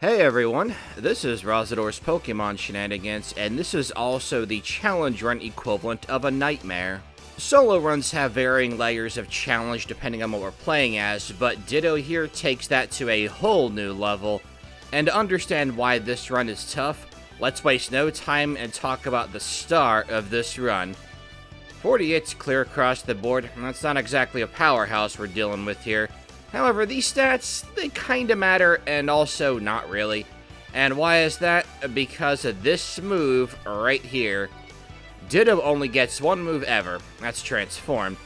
Hey everyone, this is Razador's Pokemon Shenanigans, and this is also the challenge run equivalent of a nightmare. Solo runs have varying layers of challenge depending on what we're playing as, but Ditto here takes that to a whole new level. And to understand why this run is tough, let's waste no time and talk about the start of this run. 48's clear across the board. That's not exactly a powerhouse we're dealing with here. However, these stats, they kinda matter, and also not really. And why is that? Because of this move right here. Ditto only gets one move ever, that's Transform.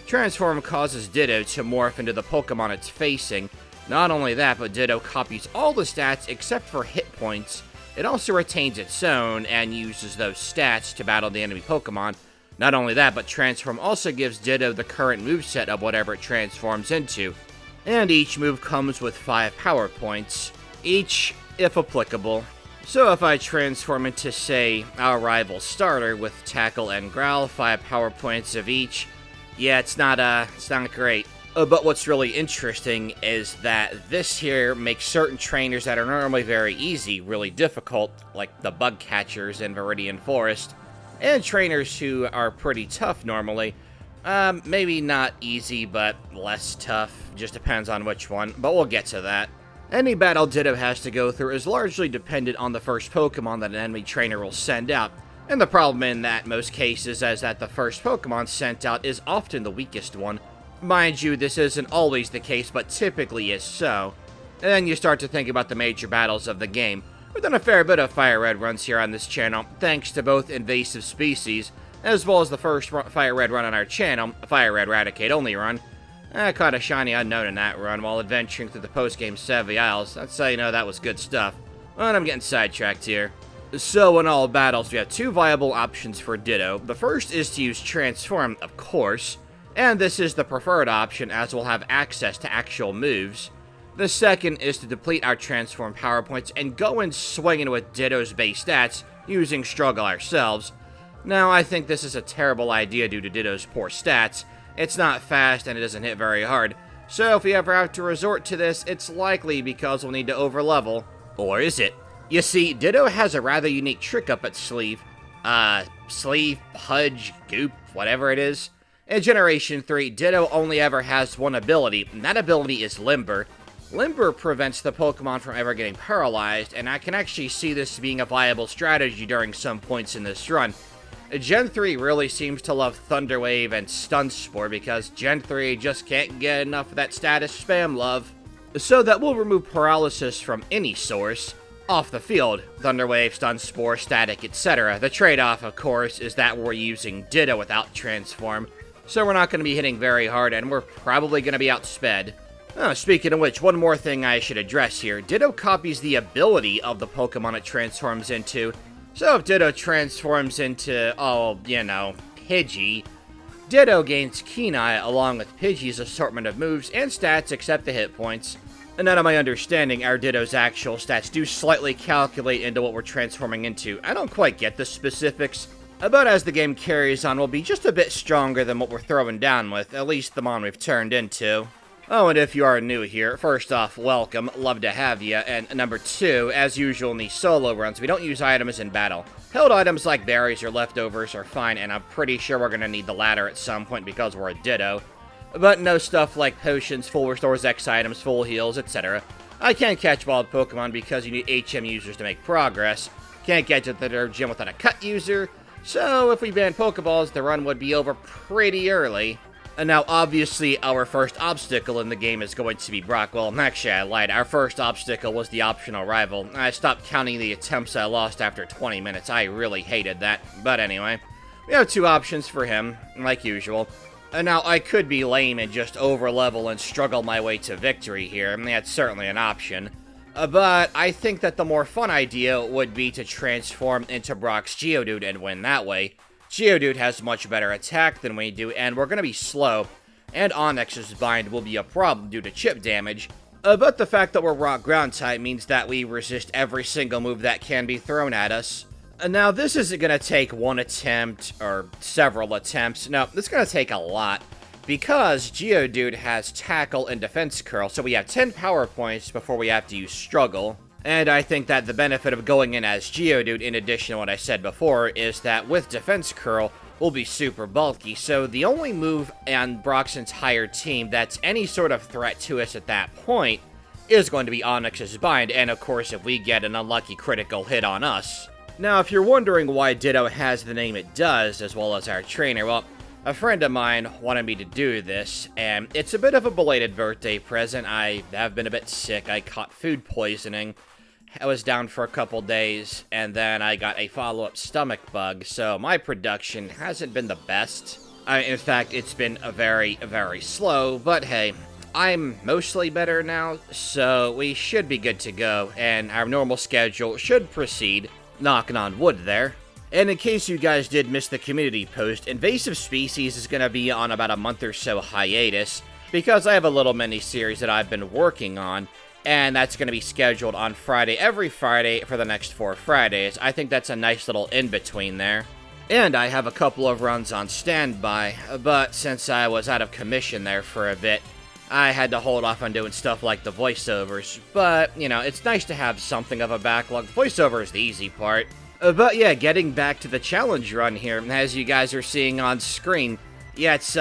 Transform causes Ditto to morph into the Pokemon it's facing. Not only that, but Ditto copies all the stats except for hit points. It also retains its own, and uses those stats to battle the enemy Pokemon. Not only that, but Transform also gives Ditto the current moveset of whatever it transforms into. And each move comes with 5 power points, each, if applicable. So if I transform into, say, our rival starter with Tackle and Growl, 5 power points of each, yeah, it's not great. But what's really interesting is that this here makes certain trainers that are normally very easy really difficult, like the bug catchers in Viridian Forest, and trainers who are pretty tough normally. Maybe not easy, but less tough. Just depends on which one, but we'll get to that. Any battle Ditto has to go through is largely dependent on the first Pokemon that an enemy trainer will send out. And the problem in that most cases is that the first Pokemon sent out is often the weakest one. Mind you, this isn't always the case, but typically is so. And then you start to think about the major battles of the game. We've done a fair bit of Fire Red runs here on this channel, thanks to both invasive species, as well as the first Fire Red run on our channel, Fire Red Raticate only run. I caught a shiny unknown in that run while adventuring through the post-game Savvy Isles. That's how you know that was good stuff. But I'm getting sidetracked here. So in all battles, we have 2 viable options for Ditto. The first is to use Transform, of course, and this is the preferred option as we'll have access to actual moves. The second is to deplete our Transform power points and go in swinging with Ditto's base stats, using Struggle ourselves. Now, I think this is a terrible idea due to Ditto's poor stats. It's not fast and it doesn't hit very hard. So if we ever have to resort to this, it's likely because we'll need to overlevel. Or is it? You see, Ditto has a rather unique trick up its sleeve. Sleeve, pudge, goop, whatever it is. In Generation 3, Ditto only ever has one ability, and that ability is Limber. Limber prevents the Pokemon from ever getting paralyzed, and I can actually see this being a viable strategy during some points in this run. Gen 3 really seems to love Thunder Wave and Stun Spore because Gen 3 just can't get enough of that status spam love. So that will remove paralysis from any source. Off the field, Thunder Wave, Stun Spore, Static, etc. The trade-off, of course, is that we're using Ditto without Transform, so we're not going to be hitting very hard and we're probably going to be outsped. Oh, speaking of which, one more thing I should address here. Ditto copies the ability of the Pokemon it transforms into. So if Ditto transforms into, Pidgey, Ditto gains Keen Eye along with Pidgey's assortment of moves and stats except the hit points. And out of my understanding, our Ditto's actual stats do slightly calculate into what we're transforming into. I don't quite get the specifics, but as the game carries on, we'll be just a bit stronger than what we're throwing down with, at least the mon we've turned into. Oh, and if you are new here, first off, welcome, love to have ya, and number 2, as usual in these solo runs, we don't use items in battle. Held items like berries or leftovers are fine, and I'm pretty sure we're gonna need the latter at some point because we're a Ditto. But no stuff like potions, full restores X items, full heals, etc. I can't catch wild Pokemon because you need HM users to make progress. Can't get to the gym without a cut user, so if we ban Pokeballs, the run would be over pretty early. And now, obviously, our first obstacle in the game is going to be Brock. Well, actually, I lied. Our first obstacle was the optional rival. I stopped counting the attempts I lost after 20 minutes. I really hated that. But anyway, we have 2 options for him, like usual. And now, I could be lame and just overlevel and struggle my way to victory here. I mean, that's certainly an option. But I think that the more fun idea would be to transform into Brock's Geodude and win that way. Geodude has much better attack than we do, and we're going to be slow, and Onix's Bind will be a problem due to chip damage, but the fact that we're Rock Ground type means that we resist every single move that can be thrown at us. Now, this isn't going to take one attempt, or several attempts. No, this is going to take a lot, because Geodude has Tackle and Defense Curl, so we have 10 power points before we have to use Struggle. And I think that the benefit of going in as Geodude, in addition to what I said before, is that with Defense Curl, we'll be super bulky, so the only move on Brock's entire team that's any sort of threat to us at that point is going to be Onix's Bind, and of course if we get an unlucky critical hit on us. Now, if you're wondering why Ditto has the name it does, as well as our trainer, well, a friend of mine wanted me to do this, and it's a bit of a belated birthday present. I have been a bit sick. I caught food poisoning. I was down for a couple days, and then I got a follow-up stomach bug, so my production hasn't been the best. In fact, it's been very, very slow, but hey, I'm mostly better now, so we should be good to go, and our normal schedule should proceed, knocking on wood there. And in case you guys did miss the community post, Invasive Species is going to be on about a month or so hiatus, because I have a little mini-series that I've been working on, and that's going to be scheduled on Friday, every Friday for the next 4 Fridays. I think that's a nice little in-between there. And I have a couple of runs on standby, but since I was out of commission there for a bit, I had to hold off on doing stuff like the voiceovers. But, you know, it's nice to have something of a backlog. The voiceover is the easy part. But yeah, getting back to the challenge run here, as you guys are seeing on screen, yeah, it's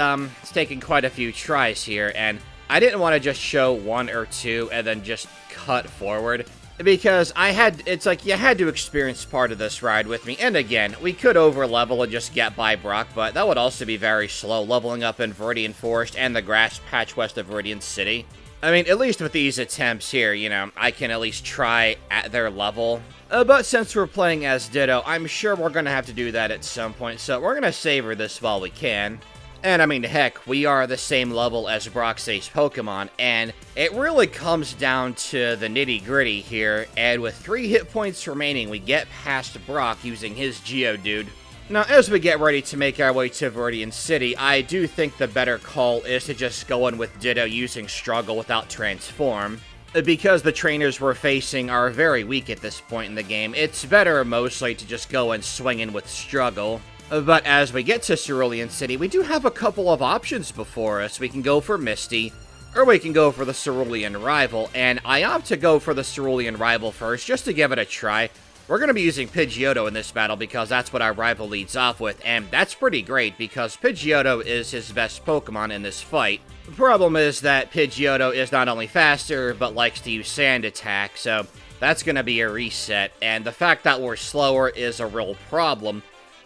taking quite a few tries here, and I didn't want to just show 1 or 2 and then just cut forward, because it's like you had to experience part of this ride with me. And again, we could over-level and just get by Brock, but that would also be very slow, leveling up in Viridian Forest and the grass patch west of Viridian City. I mean, at least with these attempts here, you know, I can at least try at their level. But since we're playing as Ditto, I'm sure we're going to have to do that at some point, so we're going to savor this while we can. And I mean, heck, we are the same level as Brock's Ace Pokemon, and it really comes down to the nitty-gritty here, and with 3 hit points remaining, we get past Brock using his Geodude. Now, as we get ready to make our way to Viridian City, I do think the better call is to just go in with Ditto using Struggle without Transform. Because the trainers we're facing are very weak at this point in the game, it's better mostly to just go and swing in with Struggle. But as we get to Cerulean City, we do have a couple of options before us. We can go for Misty, or we can go for the Cerulean Rival, and I opt to go for the Cerulean Rival first, just to give it a try. We're going to be using Pidgeotto in this battle because that's what our rival leads off with, and that's pretty great because Pidgeotto is his best Pokemon in this fight. The problem is that Pidgeotto is not only faster, but likes to use Sand Attack, so that's going to be a reset, and the fact that we're slower is a real problem,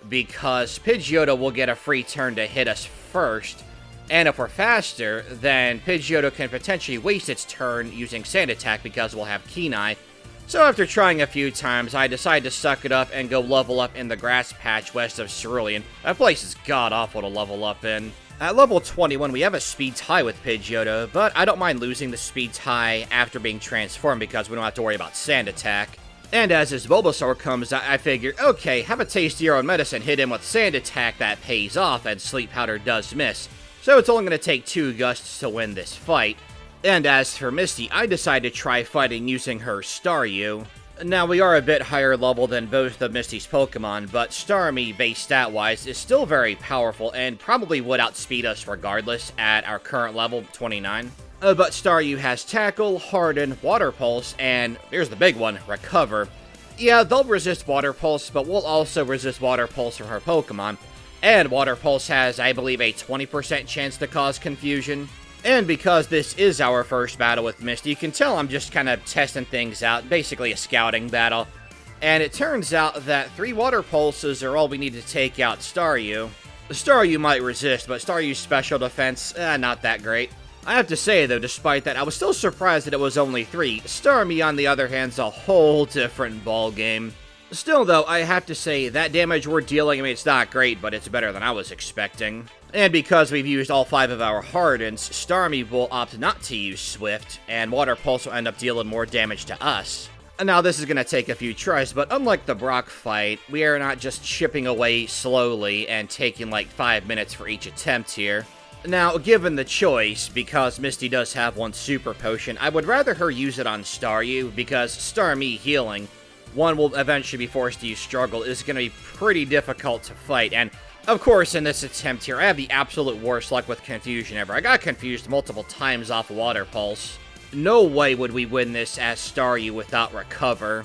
because Pidgeotto will get a free turn to hit us first, and if we're faster, then Pidgeotto can potentially waste its turn using Sand Attack because we'll have Kenai. So after trying a few times, I decided to suck it up and go level up in the grass patch west of Cerulean. That place is god-awful to level up in. At level 21, we have a speed tie with Pidgeotto, but I don't mind losing the speed tie after being transformed because we don't have to worry about Sand Attack. And as his Bulbasaur comes out, I figured, okay, have a taste of your own medicine, hit him with Sand Attack that pays off, and Sleep Powder does miss. So it's only going to take 2 gusts to win this fight. And as for Misty, I decided to try fighting using her Staryu. Now, we are a bit higher level than both of Misty's Pokemon, but Starmie, base stat-wise, is still very powerful and probably would outspeed us regardless at our current level, 29. But Staryu has Tackle, Harden, Water Pulse, and here's the big one, Recover. Yeah, they'll resist Water Pulse, but we'll also resist Water Pulse from her Pokemon. And Water Pulse has, I believe, a 20% chance to cause confusion. And because this is our first battle with Misty, you can tell I'm just kind of testing things out, basically a scouting battle. And it turns out that 3 Water Pulses are all we need to take out Staryu. Staryu might resist, but Staryu's special defense, not that great. I have to say, though, despite that, I was still surprised that it was only 3. Starmie, on the other hand, is a whole different ballgame. Still, though, I have to say, that damage we're dealing, I mean, it's not great, but it's better than I was expecting. And because we've used all 5 of our Hardens, Starmie will opt not to use Swift, and Water Pulse will end up dealing more damage to us. Now, this is going to take a few tries, but unlike the Brock fight, we are not just chipping away slowly and taking like 5 minutes for each attempt here. Now, given the choice, because Misty does have 1 Super Potion, I would rather her use it on Staryu, because Starmie healing, one will eventually be forced to use Struggle, is going to be pretty difficult to fight, and of course, in this attempt here, I have the absolute worst luck with Confusion ever. I got confused multiple times off Water Pulse. No way would we win this as Staryu without Recover.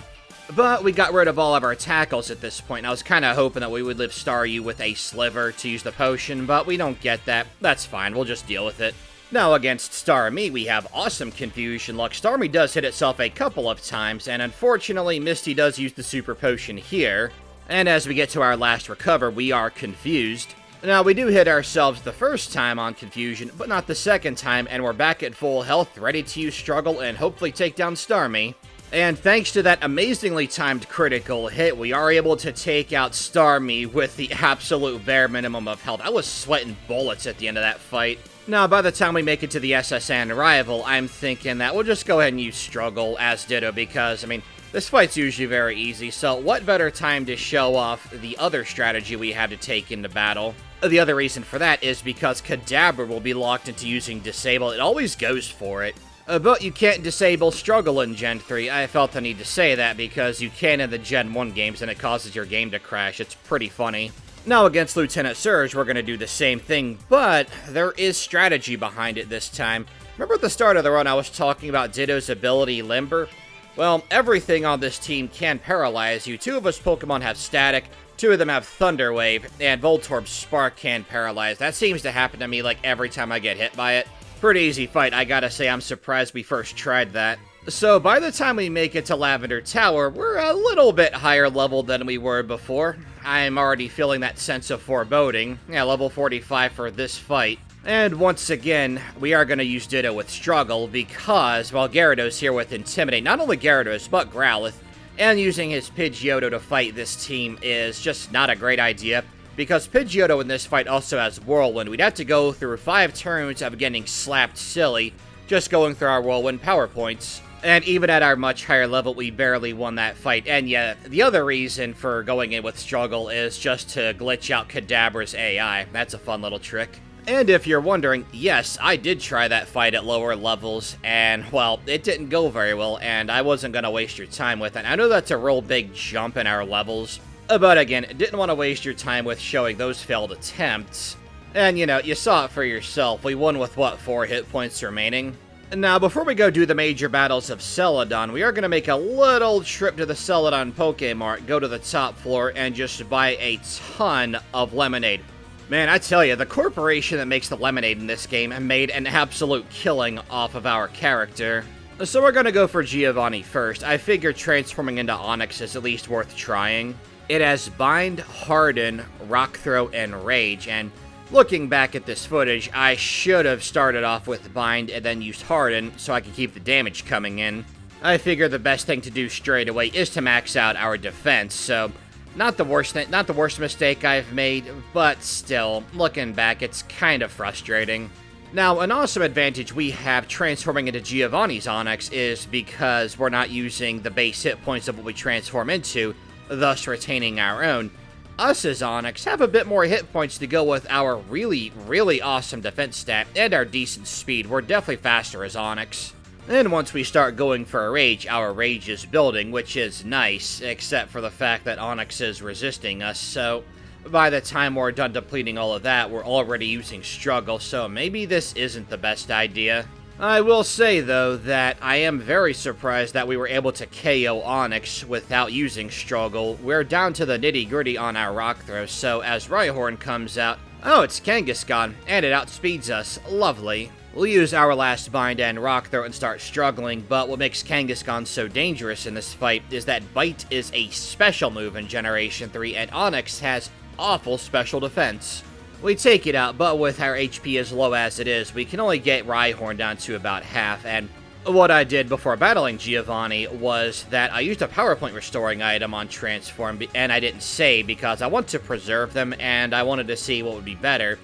But we got rid of all of our tackles at this point. I was kind of hoping that we would live Staryu with a Sliver to use the potion, but we don't get that. That's fine, we'll just deal with it. Now against Starmie, we have awesome confusion luck. Starmie does hit itself a couple of times, and unfortunately, Misty does use the super potion here. And as we get to our last Recover, we are confused. Now, we do hit ourselves the first time on confusion, but not the second time, and we're back at full health, ready to use Struggle and hopefully take down Starmie. And thanks to that amazingly timed critical hit, we are able to take out Starmie with the absolute bare minimum of health. I was sweating bullets at the end of that fight. Now, by the time we make it to the SSN rival, I'm thinking that we'll just go ahead and use Struggle as Ditto because, I mean, this fight's usually very easy, so what better time to show off the other strategy we have to take into battle? The other reason for that is because Kadabra will be locked into using Disable. It always goes for it. But you can't disable Struggle in Gen 3. I felt the need to say that because you can in the Gen 1 games and it causes your game to crash. It's pretty funny. Now against Lieutenant Surge, we're going to do the same thing, but there is strategy behind it this time. Remember at the start of the run I was talking about Ditto's ability Limber? Well, everything on this team can paralyze you. 2 of us Pokemon have Static, 2 of them have Thunder Wave, and Voltorb's Spark can paralyze. That seems to happen to me like every time I get hit by it. Pretty easy fight, I gotta say. I'm surprised we first tried that. So by the time we make it to Lavender Tower, we're a little bit higher level than we were before. I'm already feeling that sense of foreboding. Yeah, level 45 for this fight. And once again, we are going to use Ditto with Struggle because, while Gyarados here with Intimidate, not only Gyarados, but Growlithe, and using his Pidgeotto to fight this team is just not a great idea. Because Pidgeotto in this fight also has Whirlwind, we'd have to go through 5 turns of getting slapped silly, just going through our Whirlwind power points. And even at our much higher level, we barely won that fight. And yeah, the other reason for going in with Struggle is just to glitch out Kadabra's AI. That's a fun little trick. And if you're wondering, yes, I did try that fight at lower levels, and, well, it didn't go very well, and I wasn't going to waste your time with it. I know that's a real big jump in our levels, but again, didn't want to waste your time with showing those failed attempts. And, you know, you saw it for yourself. We won with, what, 4 hit points remaining? Now, before we go do the major battles of Celadon, we are going to make a little trip to the Celadon Pokemart, go to the top floor, and just buy a ton of lemonade. Man, I tell you, the corporation that makes the lemonade in this game made an absolute killing off of our character. So we're going to go for Giovanni first. I figure transforming into Onix is at least worth trying. It has Bind, Harden, Rock Throw, and Rage, and looking back at this footage, I should have started off with Bind and then used Harden so I could keep the damage coming in. I figure the best thing to do straight away is to max out our defense, so not the worst mistake I've made, but still, looking back, it's kind of frustrating. Now, an awesome advantage we have transforming into Giovanni's Onix is because we're not using the base hit points of what we transform into, thus retaining our own. Us as Onix have a bit more hit points to go with our really, really awesome defense stat and our decent speed. We're definitely faster as Onix. And once we start going for a Rage, our Rage is building, which is nice, except for the fact that Onix is resisting us, so by the time we're done depleting all of that, we're already using Struggle, so maybe this isn't the best idea. I will say, though, that I am very surprised that we were able to KO Onix without using Struggle. We're down to the nitty-gritty on our Rock Throw, so as Rhyhorn comes out, oh, it's Kangaskhan, and it outspeeds us. Lovely. We'll use our last Bind and Rock Throw and start struggling, but what makes Kangaskhan so dangerous in this fight is that Bite is a special move in Generation 3, and Onix has awful special defense. We take it out, but with our HP as low as it is, we can only get Rhyhorn down to about half, and what I did before battling Giovanni was that I used a Power Point restoring item on Transform, and I didn't save because I want to preserve them, and I wanted to see what would be better.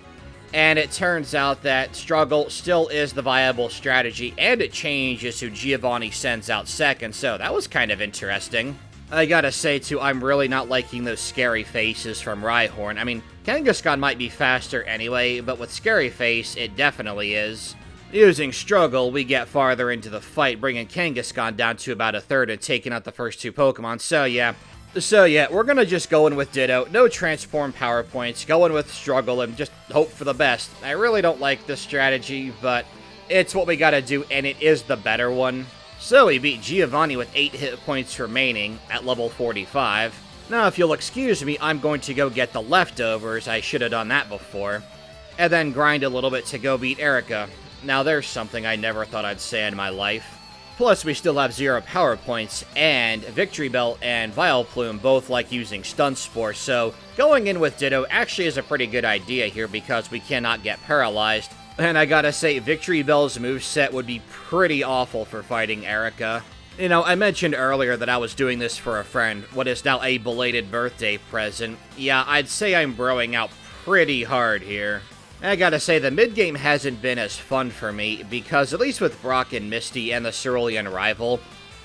And it turns out that Struggle still is the viable strategy, and it changes who Giovanni sends out second, so that was kind of interesting. I gotta say, too, I'm really not liking those scary faces from Rhyhorn. I mean, Kangaskhan might be faster anyway, but with Scary Face, it definitely is. Using Struggle, we get farther into the fight, bringing Kangaskhan down to about a third and taking out the first 2 Pokemon, so yeah, we're gonna just go in with Ditto, no Transform Power Points, go in with Struggle, and just hope for the best. I really don't like this strategy, but It's what we gotta do, and it is the better one. So we beat Giovanni with 8 hit points remaining at level 45. Now, if you'll excuse me, I'm going to go get the leftovers. I should have done that before. And then grind a little bit to go beat Erica. Now, there's something I never thought I'd say in my life. Plus, we still have 0 power points, and Victory Belt and Vileplume both like using Stun Spore, so going in with Ditto actually is a pretty good idea here because we cannot get paralyzed. And I gotta say, Victory Bell's moveset would be pretty awful for fighting Erica. You know, I mentioned earlier that I was doing this for a friend, what is now a belated birthday present. Yeah, I'd say I'm broing out pretty hard here. I gotta say, the mid-game hasn't been as fun for me, because at least with Brock and Misty and the Cerulean rival,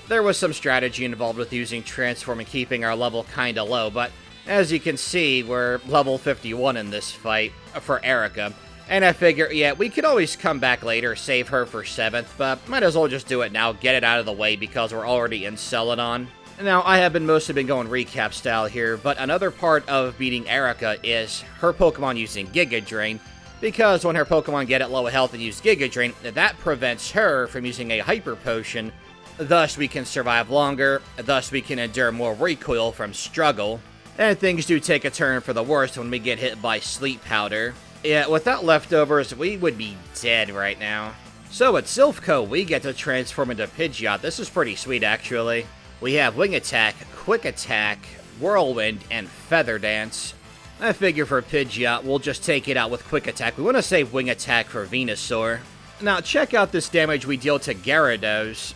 there was some strategy involved with using Transform and keeping our level kinda low, but as you can see, we're level 51 in this fight for Erica. And I figure, yeah, we could always come back later, save her for 7th, but might as well just do it now, get it out of the way, because we're already in Celadon. Now, I have mostly been going recap style here, but another part of beating Erica is her Pokemon using Giga Drain, because when her Pokemon get at low health and use Giga Drain, that prevents her from using a Hyper Potion. Thus, we can survive longer, thus we can endure more recoil from Struggle. And things do take a turn for the worse when we get hit by Sleep Powder. Yeah, without leftovers, we would be dead right now. So at Silphco, we get to transform into Pidgeot. This is pretty sweet, actually. We have Wing Attack, Quick Attack, Whirlwind, and Feather Dance. I figure for Pidgeot, we'll just take it out with Quick Attack. We want to save Wing Attack for Venusaur. Now, check out this damage we deal to Gyarados.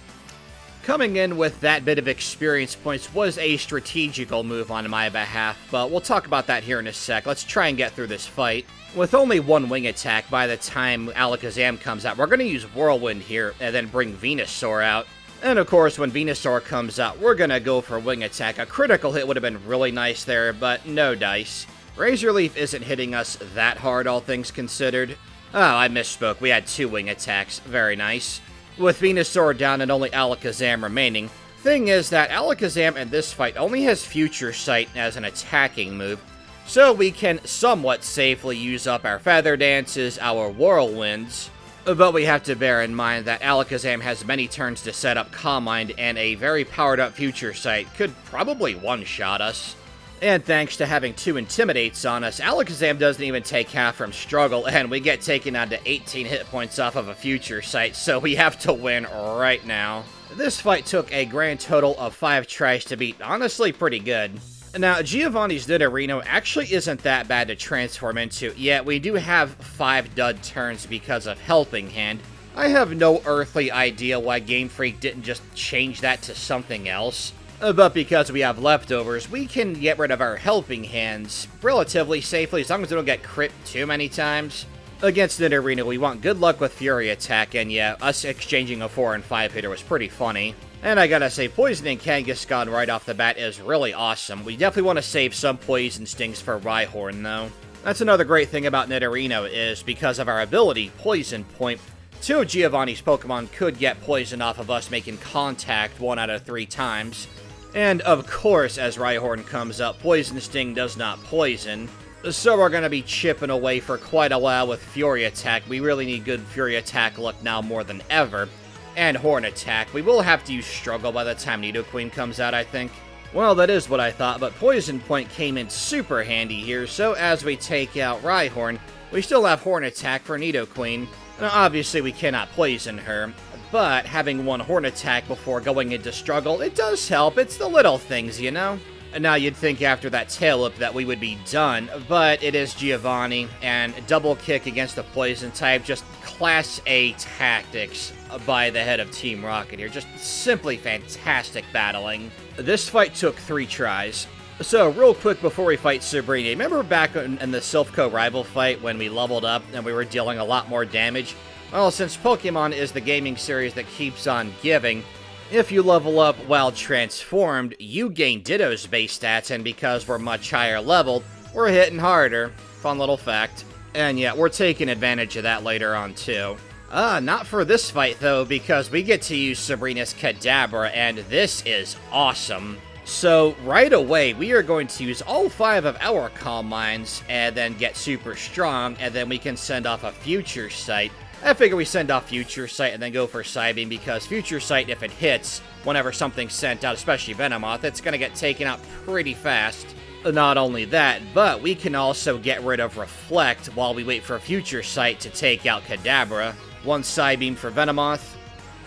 Coming in with that bit of experience points was a strategical move on my behalf, but we'll talk about that here in a sec. Let's try and get through this fight. With only 1 Wing Attack by the time Alakazam comes out, we're going to use Whirlwind here and then bring Venusaur out. And of course, when Venusaur comes out, we're going to go for Wing Attack. A critical hit would have been really nice there, but no dice. Razor Leaf isn't hitting us that hard, all things considered. Oh, I misspoke. We had 2 Wing Attacks. Very nice. With Venusaur down and only Alakazam remaining, thing is that Alakazam in this fight only has Future Sight as an attacking move, so we can somewhat safely use up our Feather Dances, our Whirlwinds, but we have to bear in mind that Alakazam has many turns to set up Calm Mind, and a very powered up Future Sight could probably one-shot us. And thanks to having 2 Intimidates on us, Alakazam doesn't even take half from Struggle, and we get taken down to 18 hit points off of a Future Sight, so we have to win right now. This fight took a grand total of 5 tries to beat, honestly pretty good. Now, Giovanni's Nidorino actually isn't that bad to transform into, yet we do have 5 dud turns because of Helping Hand. I have no earthly idea why Game Freak didn't just change that to something else. But because we have leftovers, we can get rid of our Helping Hands relatively safely, as long as we don't get crit too many times. Against Nidorino, we want good luck with Fury Attack, and yeah, us exchanging a 4 and 5 hitter was pretty funny. And I gotta say, poisoning Kangaskhan right off the bat is really awesome. We definitely want to save some Poison Stings for Rhyhorn, though. That's another great thing about Nidorino, is because of our ability, Poison Point, 2 of Giovanni's Pokemon could get poisoned off of us making contact 1 out of 3 times. And of course, as Rhyhorn comes up, Poison Sting does not poison, so we're going to be chipping away for quite a while with Fury Attack. We really need good Fury Attack luck now more than ever. And Horn Attack. We will have to use Struggle by the time Nidoqueen comes out, I think. Well, that is what I thought, but Poison Point came in super handy here, so as we take out Rhyhorn, we still have Horn Attack for Nidoqueen. Now, obviously, we cannot poison her, but having 1 Horn Attack before going into Struggle, it does help. It's the little things, you know? And now you'd think after that Tail Whip that we would be done, but it is Giovanni, and Double Kick against the Poison type, just Class A tactics by the head of Team Rocket here. Just simply fantastic battling. This fight took 3 tries. So, real quick before we fight Sabrina, remember back in the Silphco rival fight when we leveled up and we were dealing a lot more damage? Well, since Pokemon is the gaming series that keeps on giving, if you level up while transformed, you gain Ditto's base stats, and because we're much higher leveled, we're hitting harder. Fun little fact. And yeah, we're taking advantage of that later on too. Not for this fight though, because we get to use Sabrina's Kadabra, and this is awesome. So, right away, we are going to use all 5 of our Calm Minds, and then get super strong, and then we can send off a Future Sight. I figure we send off Future Sight and then go for Psybeam, because Future Sight, if it hits, whenever something's sent out, especially Venomoth, it's going to get taken out pretty fast. Not only that, but we can also get rid of Reflect while we wait for Future Sight to take out Kadabra. One Psybeam for Venomoth.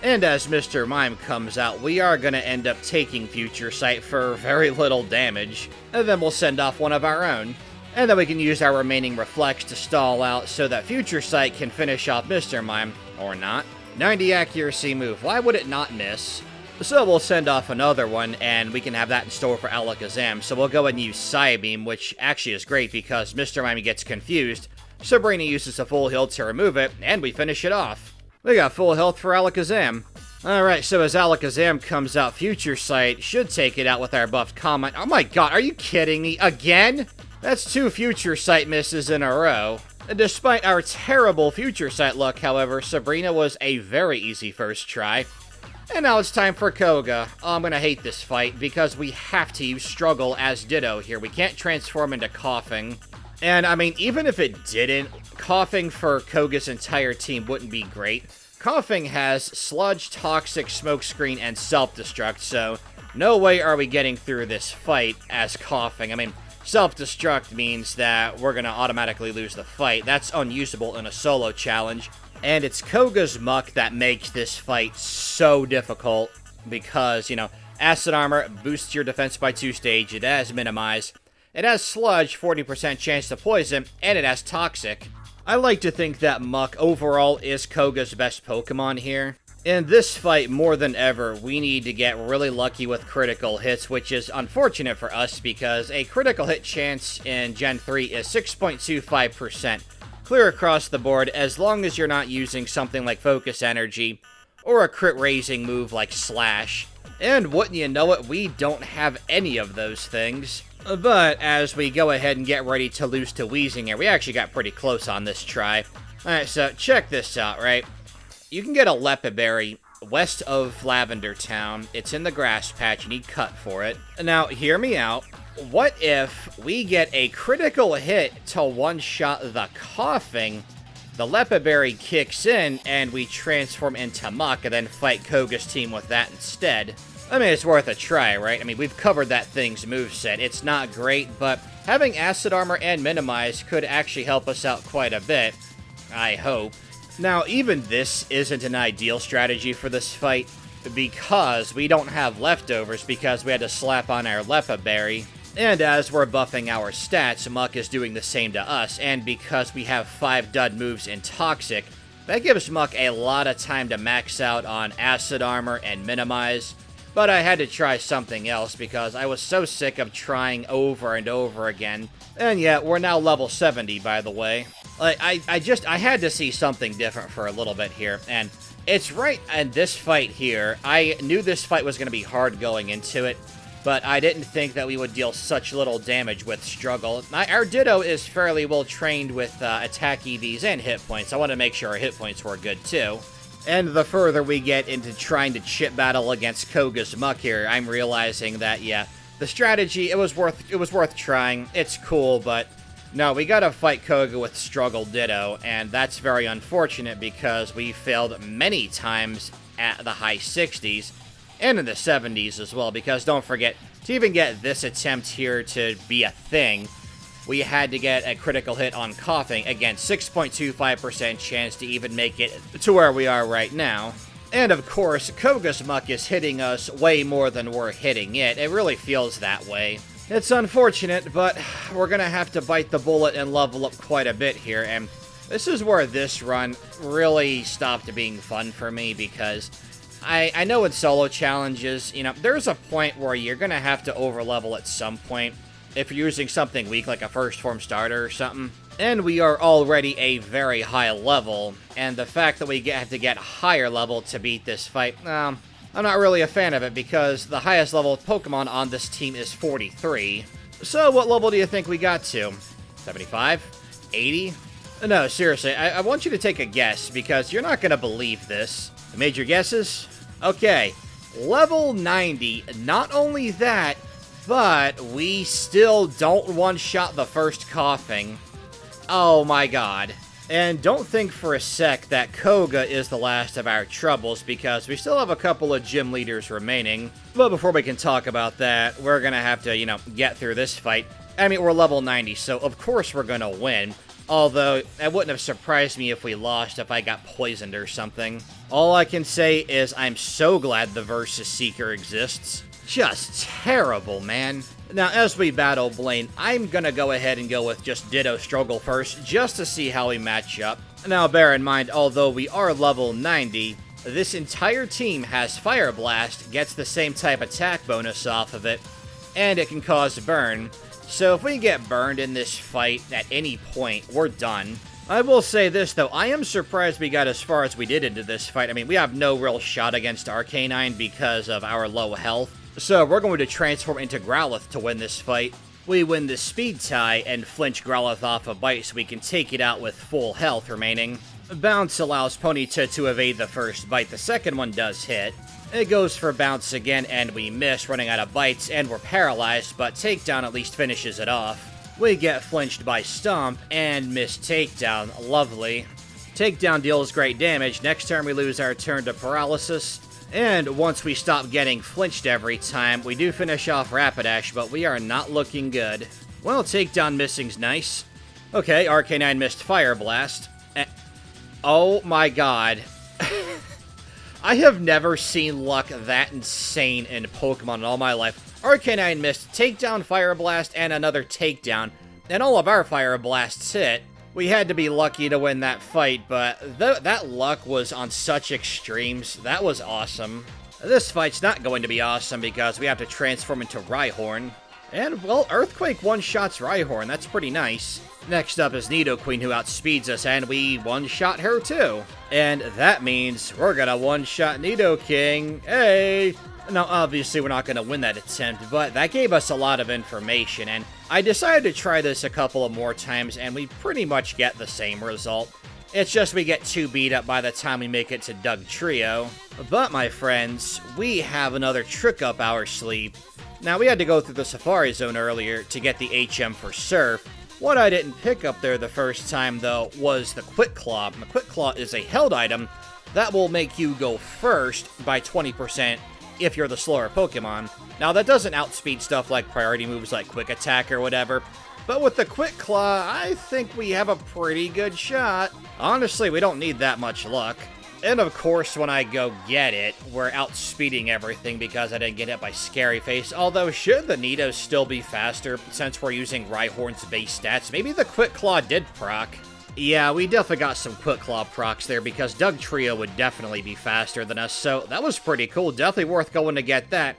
And as Mr. Mime comes out, we are going to end up taking Future Sight for very little damage. And then we'll send off one of our own. And then we can use our remaining Reflects to stall out so that Future Sight can finish off Mr. Mime, or not. 90 accuracy move, why would it not miss? So we'll send off another one, and we can have that in store for Alakazam. So we'll go and use Psybeam, which actually is great because Mr. Mime gets confused. Sabrina uses a full heal to remove it, and we finish it off. We got full health for Alakazam. Alright, so as Alakazam comes out, Future Sight should take it out with our buffed comment. Oh my god, are you kidding me? Again? That's 2 Future Sight misses in a row. Despite our terrible Future Sight luck, however, Sabrina was a very easy first try. And now it's time for Koga. Oh, I'm gonna hate this fight because we have to use Struggle as Ditto here. We can't transform into Coughing. And, I mean, even if it didn't, Coughing for Koga's entire team wouldn't be great. Coughing has Sludge, Toxic, Smokescreen, and Self-Destruct, so no way are we getting through this fight as Coughing. I mean, Self-Destruct means that we're gonna automatically lose the fight. That's unusable in a solo challenge. And it's Koga's Muck that makes this fight so difficult because, you know, Acid Armor boosts your defense by 2 stage, it has Minimize, it has Sludge, 40% chance to poison, and it has Toxic. I like to think that Muck overall is Koga's best Pokemon here. In this fight, more than ever, we need to get really lucky with critical hits, which is unfortunate for us because a critical hit chance in Gen 3 is 6.25%. Clear across the board as long as you're not using something like Focus Energy or a crit raising move like Slash. And wouldn't you know it, we don't have any of those things. But as we go ahead and get ready to lose to Weezing here, we actually got pretty close on this try. Alright, so check this out, right? You can get a Lepiberry west of Lavender Town. It's in the grass patch. You need Cut for it. Now, hear me out. What if we get a critical hit to one-shot the Coughing, the Lepiberry kicks in, and we transform into Muck, and then fight Koga's team with that instead? I mean, it's worth a try, right? I mean, we've covered that thing's moveset. It's not great, but having Acid Armor and Minimize could actually help us out quite a bit. I hope. Now, even this isn't an ideal strategy for this fight, because we don't have leftovers because we had to slap on our Lepiberry. And as we're buffing our stats, Muck is doing the same to us, and because we have 5 dud moves in Toxic, that gives Muck a lot of time to max out on Acid Armor and Minimize. But I had to try something else because I was so sick of trying over and over again. And yeah, we're now level 70, by the way. Like, I had to see something different for a little bit here, and it's right in this fight here. I knew this fight was going to be hard going into it, but I didn't think that we would deal such little damage with Struggle. Our Ditto is fairly well trained with attack EVs and hit points. I want to make sure our hit points were good too. And the further we get into trying to chip battle against Koga's Muck here, I'm realizing that, yeah, the strategy, it was worth trying. It's cool, but no, we gotta fight Koga with Struggle Ditto, and that's very unfortunate because we failed many times at the high 60s, and in the 70s as well, because don't forget, to even get this attempt here to be a thing, we had to get a critical hit on Coughing. Again, 6.25% chance to even make it to where we are right now. And of course, Koga's Muck is hitting us way more than we're hitting it. It really feels that way. It's unfortunate, but we're gonna have to bite the bullet and level up quite a bit here, and this is where this run really stopped being fun for me, because I know in solo challenges, you know, there's a point where you're gonna have to overlevel at some point if you're using something weak like a first form starter or something. And we are already a very high level, and the fact that we have to get a higher level to beat this fight, I'm not really a fan of it, because the highest level Pokemon on this team is 43. So what level do you think we got to? 75? 80? No, seriously, I want you to take a guess, because you're not going to believe this. You made your guesses? Okay, level 90. Not only that, but we still don't one-shot the first Coughing. Oh my god. And don't think for a sec that Koga is the last of our troubles, because we still have a couple of gym leaders remaining. But before we can talk about that, we're gonna have to, get through this fight. I mean, we're level 90, so of course we're gonna win. Although, it wouldn't have surprised me if we lost if I got poisoned or something. All I can say is I'm so glad the Versus Seeker exists. Just terrible, man. Now, as we battle Blaine, I'm gonna go ahead and go with just Ditto Struggle first, just to see how we match up. Now, bear in mind, although we are level 90, this entire team has Fire Blast, gets the same type attack bonus off of it, and it can cause burn. So if we get burned in this fight at any point, we're done. I will say this, though, I am surprised we got as far as we did into this fight. I mean, we have no real shot against Arcanine because of our low health. So we're going to transform into Growlithe to win this fight. We win the speed tie and flinch Growlithe off a bite so we can take it out with full health remaining. Bounce allows Ponyta to evade the first bite. The second one does hit. It goes for Bounce again and we miss, running out of bites, and we're paralyzed, but Takedown at least finishes it off. We get flinched by Stomp and miss Takedown. Lovely. Takedown deals great damage. Next turn we lose our turn to Paralysis. And once we stop getting flinched every time, we do finish off Rapidash, but we are not looking good. Well, Takedown missing's nice. Okay, Arcanine missed Fire Blast. Oh my god. I have never seen luck that insane in Pokemon in all my life. Arcanine missed Takedown, Fire Blast, and another Takedown, and all of our Fire Blasts hit. We had to be lucky to win that fight, but that luck was on such extremes. That was awesome. This fight's not going to be awesome because we have to transform into Rhyhorn. And, well, Earthquake one-shots Rhyhorn. That's pretty nice. Next up is Nidoqueen, who outspeeds us, and we one-shot her too. And that means we're gonna one-shot Nidoking. Hey! Now, obviously, we're not going to win that attempt, but that gave us a lot of information, and I decided to try this a couple of more times, and we pretty much get the same result. It's just we get too beat up by the time we make it to Dugtrio. But, my friends, we have another trick up our sleeve. Now, we had to go through the Safari Zone earlier to get the HM for Surf. What I didn't pick up there the first time, though, was the Quick Claw. The Quick Claw is a held item that will make you go first by 20%. If you're the slower Pokemon. Now, that doesn't outspeed stuff like priority moves like Quick Attack or whatever, but with the Quick Claw, I think we have a pretty good shot. Honestly, we don't need that much luck. And of course, when I go get it, we're outspeeding everything because I didn't get hit by Scary Face, although should the Nidos still be faster since we're using Rhyhorn's base stats? Maybe the Quick Claw did proc. Yeah, we definitely got some Quick Claw procs there because Dugtrio would definitely be faster than us, so that was pretty cool. Definitely worth going to get that.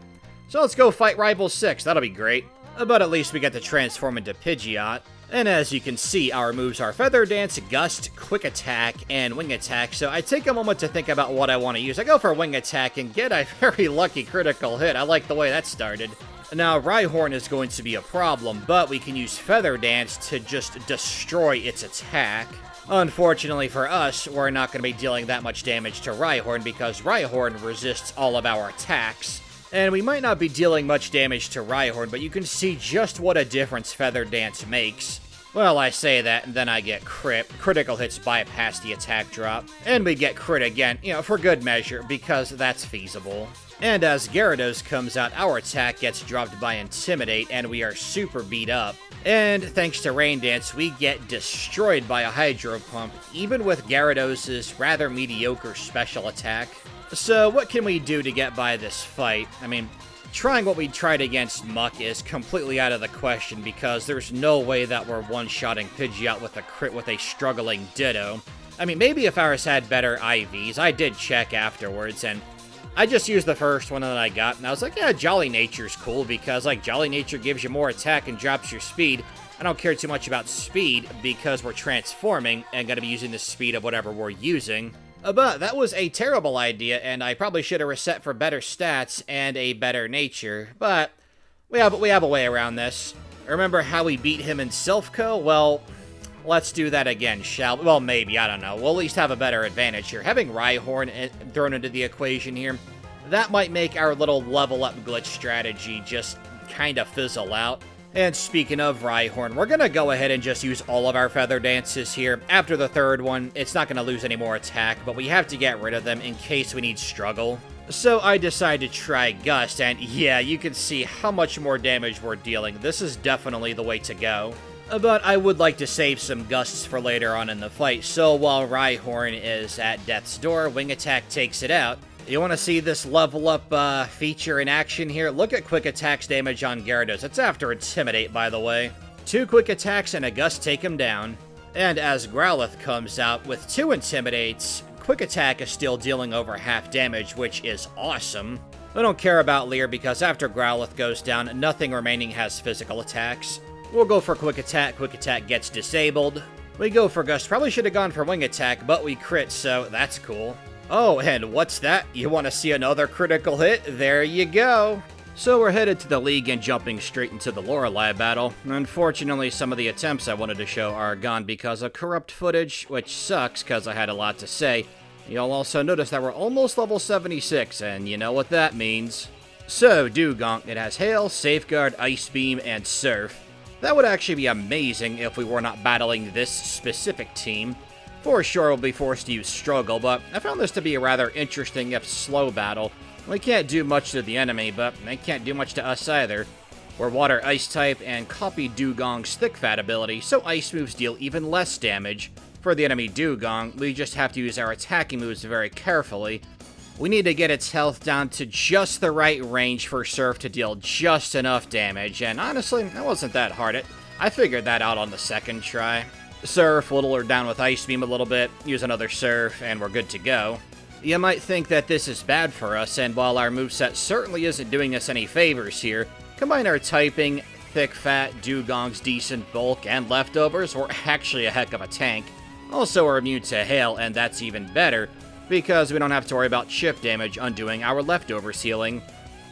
So let's go fight Rival 6. That'll be great. But at least we get to transform into Pidgeot. And as you can see, our moves are Feather Dance, Gust, Quick Attack, and Wing Attack, so I take a moment to think about what I want to use. I go for Wing Attack and get a very lucky critical hit. I like the way that started. Now, Rhyhorn is going to be a problem, but we can use Feather Dance to just destroy its attack. Unfortunately for us, we're not going to be dealing that much damage to Rhyhorn because Rhyhorn resists all of our attacks. And we might not be dealing much damage to Rhyhorn, but you can see just what a difference Feather Dance makes. Well, I say that, and then I get crit. Critical hits bypass the attack drop. And we get crit again, for good measure, because that's feasible. And as Gyarados comes out, our attack gets dropped by Intimidate, and we are super beat up. And thanks to Rain Dance, we get destroyed by a Hydro Pump, even with Gyarados' rather mediocre special attack. So what can we do to get by this fight? I mean, trying what we tried against Muck is completely out of the question because there's no way that we're one-shotting Pidgeot with a crit with a struggling Ditto. I mean, maybe if ours had better IVs. I did check afterwards, and I just used the first one that I got, and I was like, yeah, Jolly Nature's cool because, Jolly Nature gives you more attack and drops your speed. I don't care too much about speed because we're transforming and going to be using the speed of whatever we're using. But that was a terrible idea, and I probably should have reset for better stats and a better nature. But we have a way around this. Remember how we beat him in Silph Well, let's do that again, shall we? Well, maybe, I don't know. We'll at least have a better advantage here. Having Rhyhorn thrown into the equation here, that might make our little level up glitch strategy just kind of fizzle out. And speaking of Rhyhorn, we're going to go ahead and just use all of our Feather Dances here. After the third one, it's not going to lose any more attack, but we have to get rid of them in case we need Struggle. So I decided to try Gust, and yeah, you can see how much more damage we're dealing. This is definitely the way to go. But I would like to save some Gusts for later on in the fight, so while Rhyhorn is at Death's Door, Wing Attack takes it out. You want to see this level up feature in action here? Look at Quick Attack's damage on Gyarados. It's after Intimidate, by the way. 2 Quick Attacks and a Gust take him down. And as Growlithe comes out with 2 Intimidates, Quick Attack is still dealing over half damage, which is awesome. I don't care about Leer because after Growlithe goes down, nothing remaining has physical attacks. We'll go for Quick Attack gets disabled. We go for Gust, probably should have gone for Wing Attack, but we crit, so that's cool. Oh, and what's that? You want to see another critical hit? There you go! So we're headed to the League and jumping straight into the Lorelei battle. Unfortunately, some of the attempts I wanted to show are gone because of corrupt footage, which sucks because I had a lot to say. You'll also notice that we're almost level 76, and you know what that means. So, Dewgong, it has Hail, Safeguard, Ice Beam, and Surf. That would actually be amazing if we were not battling this specific team. For sure, we'll be forced to use Struggle, but I found this to be a rather interesting if slow battle. We can't do much to the enemy, but they can't do much to us either. We're Water-Ice type and copy Dewgong's Thick Fat ability, so Ice moves deal even less damage. For the enemy Dewgong, we just have to use our attacking moves very carefully. We need to get its health down to just the right range for Surf to deal just enough damage, and honestly, that wasn't that hard. I figured that out on the second try. Surf, whittle her down with Ice Beam a little bit, use another Surf, and we're good to go. You might think that this is bad for us, and while our moveset certainly isn't doing us any favors here, combine our typing, Thick Fat, Dewgong's decent bulk, and leftovers, we're actually a heck of a tank. Also, we're immune to Hail, and that's even better, because we don't have to worry about chip damage undoing our leftovers healing.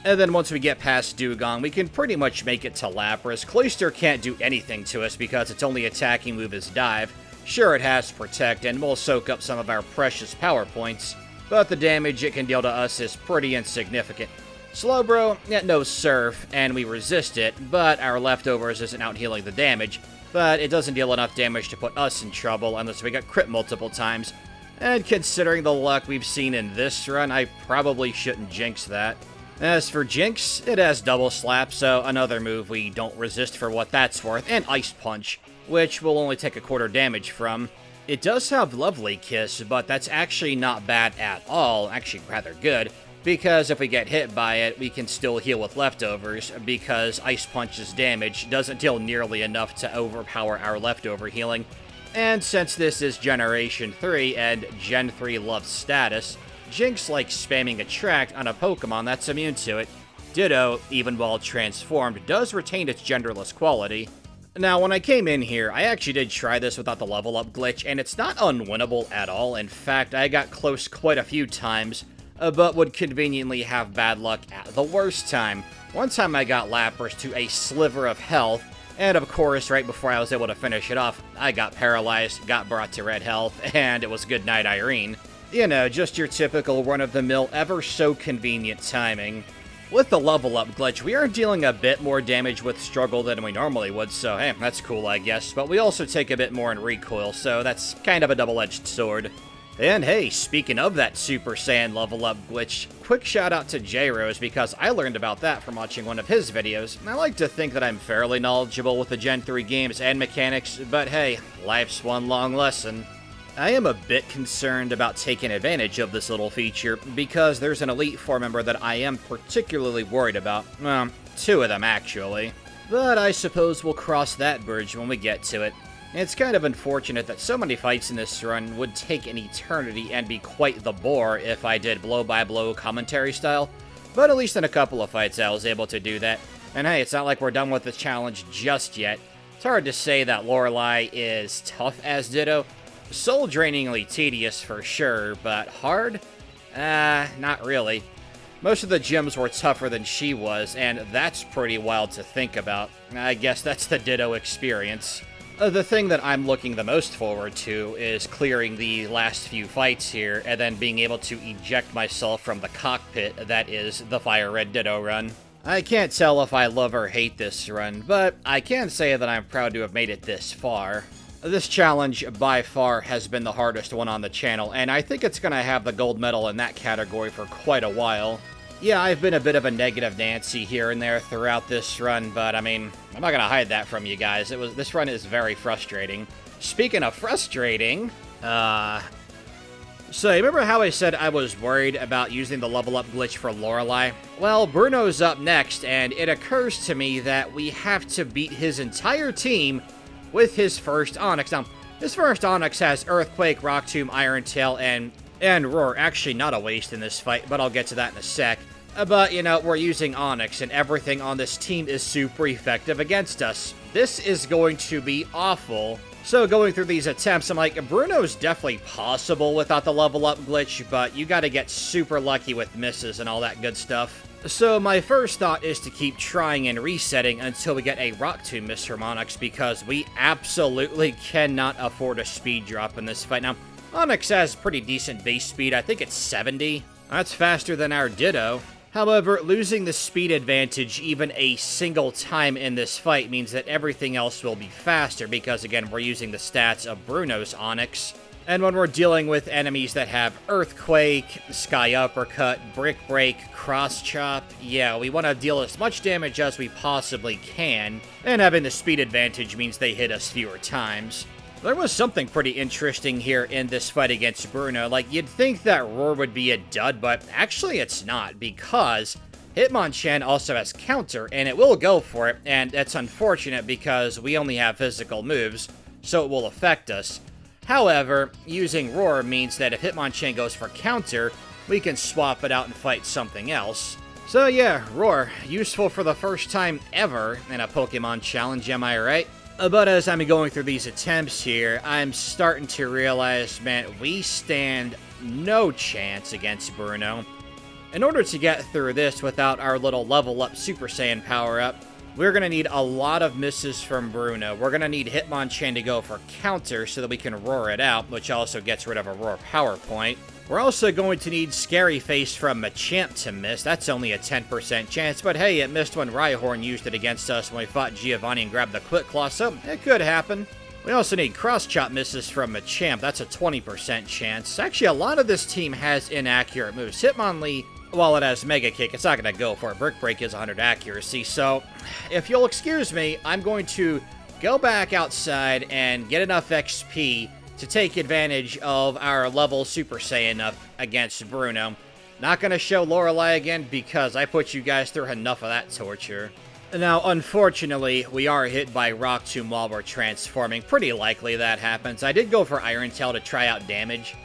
And then once we get past Dewgong, we can pretty much make it to Lapras. Cloyster can't do anything to us because its only attacking move is Dive. Sure, it has Protect, and we'll soak up some of our precious power points, but the damage it can deal to us is pretty insignificant. Slowbro, it knows Surf, and we resist it, but our leftovers isn't out healing the damage, but it doesn't deal enough damage to put us in trouble unless we get crit multiple times. And considering the luck we've seen in this run, I probably shouldn't jinx that. As for Jinx, it has Double Slap, so another move we don't resist for what that's worth, and Ice Punch, which will only take a quarter damage from. It does have Lovely Kiss, but that's actually not bad at all, actually rather good, because if we get hit by it, we can still heal with leftovers, because Ice Punch's damage doesn't deal nearly enough to overpower our leftover healing. And since this is Generation 3 and Gen 3 loves status, Jinx likes spamming Attract on a Pokemon that's immune to it. Ditto, even while transformed, does retain its genderless quality. Now, when I came in here, I actually did try this without the level up glitch, and it's not unwinnable at all. In fact, I got close quite a few times, but would conveniently have bad luck at the worst time. One time I got Lapras to a sliver of health, and of course, right before I was able to finish it off, I got paralyzed, got brought to red health, and it was goodnight Irene. You know, just your typical run-of-the-mill, ever-so-convenient timing. With the level up glitch, we are dealing a bit more damage with Struggle than we normally would, so hey, that's cool I guess, but we also take a bit more in recoil, so that's kind of a double-edged sword. And hey, speaking of that Super Saiyan level up glitch, quick shout out to J-Rose because I learned about that from watching one of his videos. I like to think that I'm fairly knowledgeable with the Gen 3 games and mechanics, but hey, life's one long lesson. I am a bit concerned about taking advantage of this little feature because there's an Elite Four member that I am particularly worried about. Well, 2 of them actually. But I suppose we'll cross that bridge when we get to it. It's kind of unfortunate that so many fights in this run would take an eternity and be quite the bore if I did blow-by-blow commentary style, but at least in a couple of fights I was able to do that. And hey, it's not like we're done with the challenge just yet. It's hard to say that Lorelei is tough as Ditto. Soul-drainingly tedious for sure, but hard? Not really. Most of the gyms were tougher than she was, and that's pretty wild to think about. I guess that's the Ditto experience. The thing that I'm looking the most forward to is clearing the last few fights here, and then being able to eject myself from the cockpit that is the Fire Red Ditto run. I can't tell if I love or hate this run, but I can say that I'm proud to have made it this far. This challenge, by far, has been the hardest one on the channel, and I think it's gonna have the gold medal in that category for quite a while. Yeah, I've been a bit of a negative Nancy here and there throughout this run, but I mean, I'm not gonna hide that from you guys. This run is very frustrating. Speaking of frustrating, so, remember how I said I was worried about using the level up glitch for Lorelei? Well, Bruno's up next, and it occurs to me that we have to beat his entire team with his first Onyx. Now, his first Onyx has Earthquake, Rock Tomb, Iron Tail, and Roar. Actually, not a waste in this fight, but I'll get to that in a sec. But, you know, we're using Onyx, and everything on this team is super effective against us. This is going to be awful. So going through these attempts, I'm like, Bruno's definitely possible without the level up glitch, but you gotta get super lucky with misses and all that good stuff. So my first thought is to keep trying and resetting until we get a Rock Tomb miss from Onyx, because we absolutely cannot afford a speed drop in this fight. Now, Onyx has pretty decent base speed. I think it's 70. That's faster than our Ditto. However, losing the speed advantage even a single time in this fight means that everything else will be faster because, again, we're using the stats of Bruno's Onyx. And when we're dealing with enemies that have Earthquake, Sky Uppercut, Brick Break, Cross Chop, yeah, we want to deal as much damage as we possibly can, and having the speed advantage means they hit us fewer times. There was something pretty interesting here in this fight against Bruno. Like, you'd think that Roar would be a dud, but actually it's not, because Hitmonchan also has counter, and it will go for it, and it's unfortunate because we only have physical moves, so it will affect us. However, using Roar means that if Hitmonchan goes for counter, we can swap it out and fight something else. So yeah, Roar, useful for the first time ever in a Pokemon challenge, am I right? But as I'm going through these attempts here, I'm starting to realize, man, we stand no chance against Bruno. In order to get through this without our little level up Super Saiyan power up, we're going to need a lot of misses from Bruno. We're going to need Hitmonchan to go for counter so that we can roar it out, which also gets rid of a roar power point. We're also going to need Scary Face from Machamp to miss. That's only a 10% chance, but hey, it missed when Rhyhorn used it against us when we fought Giovanni and grabbed the Quick Claw, so it could happen. We also need Cross Chop misses from Machamp. That's a 20% chance. Actually, a lot of this team has inaccurate moves. Hitmonlee, while it has Mega Kick, it's not going to go for it. Brick Break is 100 accuracy, so if you'll excuse me, I'm going to go back outside and get enough XP to take advantage of our level Super Saiyan up against Bruno. Not going to show Lorelei again because I put you guys through enough of that torture. Now, unfortunately, we are hit by Rock Tomb while we're transforming. Pretty likely that happens. I did go for Iron Tail to try out damage,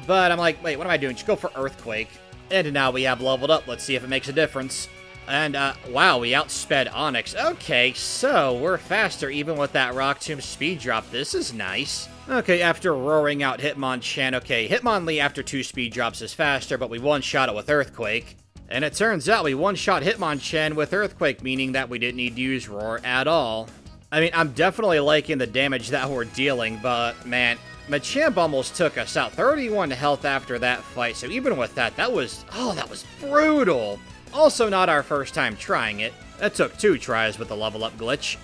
but I'm like, wait, what am I doing? Just go for Earthquake. And now we have leveled up. Let's see if it makes a difference. And, wow, we outsped Onyx. Okay, so we're faster even with that Rock Tomb speed drop. This is nice. Okay, after roaring out Hitmonchan, okay, Hitmonlee after 2 speed drops is faster, but we one-shot it with Earthquake. And it turns out we one-shot Hitmonchan with Earthquake, meaning that we didn't need to use Roar at all. I mean, I'm definitely liking the damage that we're dealing, but, man, Machamp almost took us out. 31 health after that fight, so even with that, that was brutal. Also not our first time trying it. That took 2 tries with the level up glitch.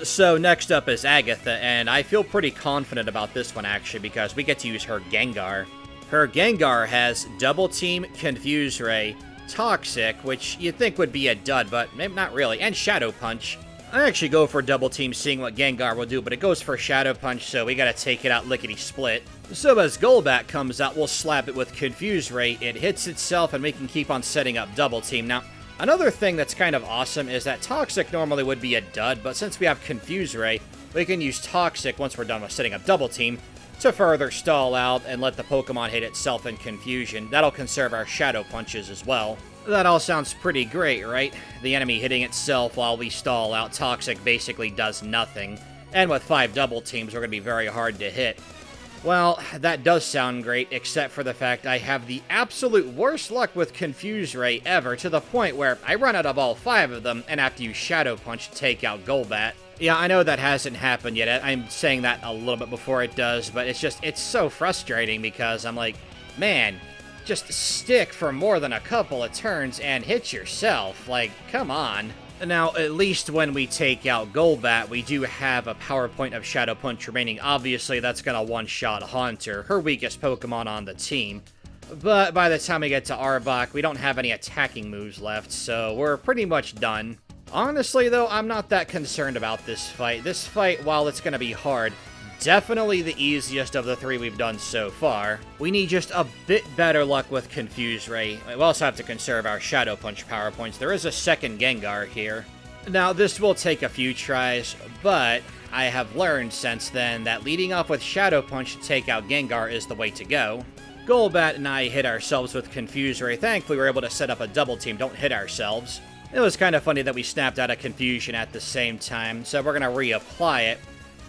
So next up is Agatha, and I feel pretty confident about this one actually because we get to use her Gengar. Her Gengar has Double Team, Confuse Ray, Toxic, which you'd think would be a dud, but maybe not really, and Shadow Punch. I actually go for Double Team seeing what Gengar will do, but it goes for Shadow Punch, so we gotta take it out lickety-split. So as Golbat comes out, we'll slap it with Confuse Ray, it hits itself, and we can keep on setting up Double Team. Now, another thing that's kind of awesome is that Toxic normally would be a dud, but since we have Confuse Ray, we can use Toxic once we're done with setting up Double Team to further stall out and let the Pokemon hit itself in confusion. That'll conserve our Shadow Punches as well. That all sounds pretty great, right? The enemy hitting itself while we stall out. Toxic basically does nothing. And with 5 Double Teams, we're going to be very hard to hit. Well, that does sound great, except for the fact I have the absolute worst luck with Confuse Ray ever, to the point where I run out of all 5 of them and have to use Shadow Punch to take out Golbat. Yeah, I know that hasn't happened yet. I'm saying that a little bit before it does, but it's so frustrating because I'm like, man, just stick for more than a couple of turns and hit yourself. Like, come on. Now, at least when we take out Golbat, we do have a power point of Shadow Punch remaining. Obviously, that's gonna one-shot Haunter, her weakest Pokemon on the team. But by the time we get to Arbok, we don't have any attacking moves left, so we're pretty much done. Honestly, though, I'm not that concerned about this fight. This fight, while it's gonna be hard, definitely the easiest of the three we've done so far. We need just a bit better luck with Confuse Ray. We also have to conserve our Shadow Punch power points. There is a second Gengar here. Now, this will take a few tries, but I have learned since then that leading off with Shadow Punch to take out Gengar is the way to go. Golbat and I hit ourselves with Confuse Ray. Thankfully, we were able to set up a double team. Don't hit ourselves. It was kind of funny that we snapped out of Confusion at the same time, so we're going to reapply it.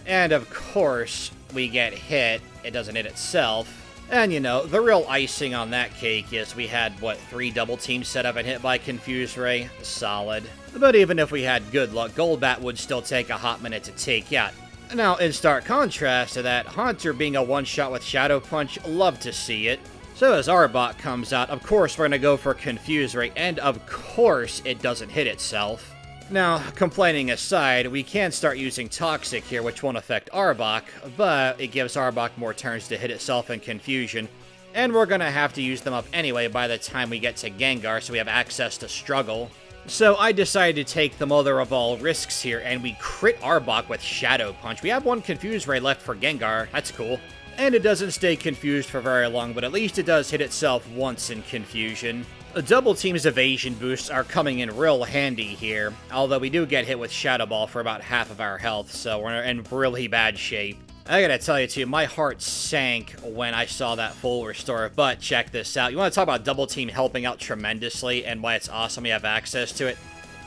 And of course, we get hit. It doesn't hit itself. And you know, the real icing on that cake is we had, what, 3 double teams set up and hit by Confuse Ray? Solid. But even if we had good luck, Golbat would still take a hot minute to take out. Now, in stark contrast to that, Haunter being a one-shot with Shadow Punch, love to see it. So as Arbok comes out, of course we're going to go for Confuse Ray, and of course it doesn't hit itself. Now, complaining aside, we can start using Toxic here, which won't affect Arbok, but it gives Arbok more turns to hit itself in Confusion, and we're gonna have to use them up anyway by the time we get to Gengar, so we have access to Struggle. So I decided to take the mother of all risks here, and we crit Arbok with Shadow Punch. We have 1 Confuse Ray left for Gengar, that's cool. And it doesn't stay confused for very long, but at least it does hit itself once in Confusion. Double Team's evasion boosts are coming in real handy here, although we do get hit with Shadow Ball for about half of our health, so we're in really bad shape. I gotta tell you too, my heart sank when I saw that full restore, but check this out. You wanna talk about Double Team helping out tremendously and why it's awesome we have access to it?